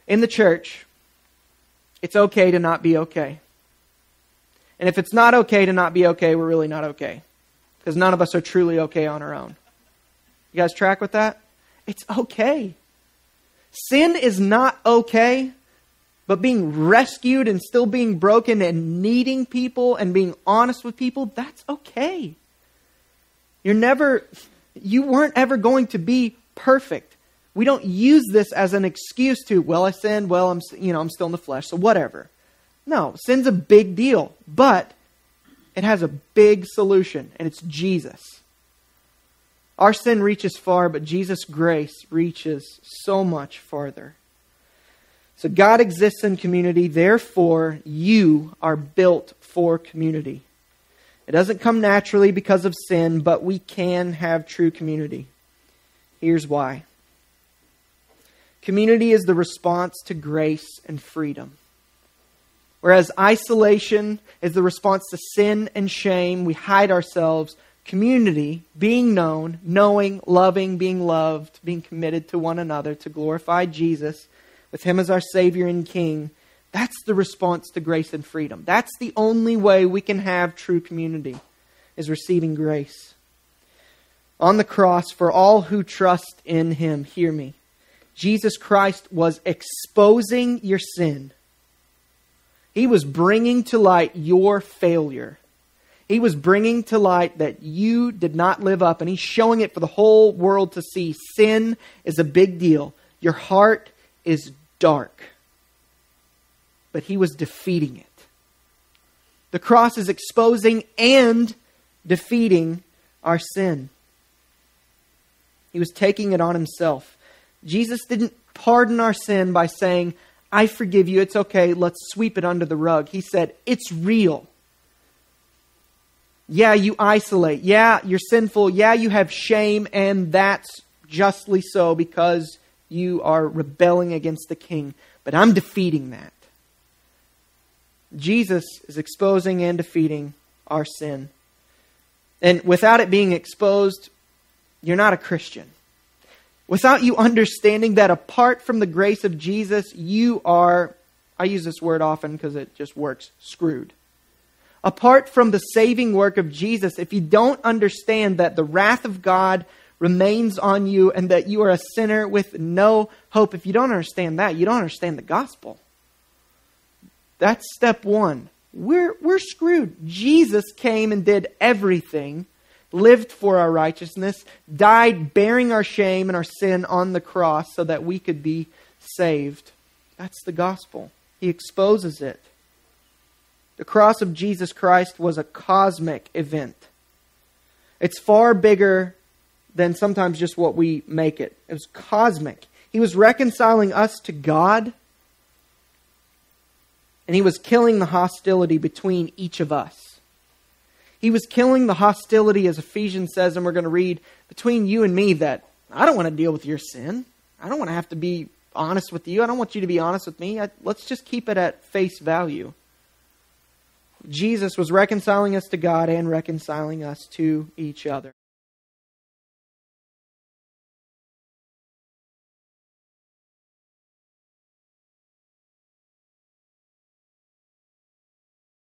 in the church, it's okay to not be okay. And if it's not okay to not be okay, we're really not okay. Because none of us are truly okay on our own. You guys track with that? It's okay. Sin is not okay, but being rescued and still being broken and needing people and being honest with people, that's okay. You weren't ever going to be perfect. We don't use this as an excuse to, well, I sinned, well, I'm still in the flesh, so whatever. No, sin's a big deal, but it has a big solution, and it's Jesus. Our sin reaches far, but Jesus' grace reaches so much farther. So God exists in community, therefore you are built for community. It doesn't come naturally because of sin, but we can have true community. Here's why. Community is the response to grace and freedom. Whereas isolation is the response to sin and shame, we hide ourselves. Community, being known, knowing, loving, being loved, being committed to one another to glorify Jesus, with Him as our Savior and King, that's the response to grace and freedom. That's the only way we can have true community, is receiving grace. On the cross, for all who trust in Him, hear me, Jesus Christ was exposing your sin. He was bringing to light your failure. He was bringing to light that you did not live up, and He's showing it for the whole world to see. Sin is a big deal. Your heart is dark. But He was defeating it. The cross is exposing and defeating our sin. He was taking it on Himself. Jesus didn't pardon our sin by saying, I forgive you, it's okay, let's sweep it under the rug. He said, it's real. Yeah, you isolate. Yeah, you're sinful. Yeah, you have shame, and that's justly so because you are rebelling against the King. But I'm defeating that. Jesus is exposing and defeating our sin. And without it being exposed, you're not a Christian. Without you understanding that apart from the grace of Jesus, you are, I use this word often because it just works, screwed. Apart from the saving work of Jesus, if you don't understand that the wrath of God remains on you and that you are a sinner with no hope, if you don't understand that, you don't understand the gospel. That's step one. We're screwed. Jesus came and did everything, lived for our righteousness, died bearing our shame and our sin on the cross so that we could be saved. That's the gospel. He exposes it. The cross of Jesus Christ was a cosmic event. It's far bigger than sometimes just what we make it. It was cosmic. He was reconciling us to God, and He was killing the hostility between each of us. He was killing the hostility, as Ephesians says, and we're going to read, between you and me, that I don't want to deal with your sin. I don't want to have to be honest with you. I don't want you to be honest with me. Let's just keep it at face value. Jesus was reconciling us to God and reconciling us to each other.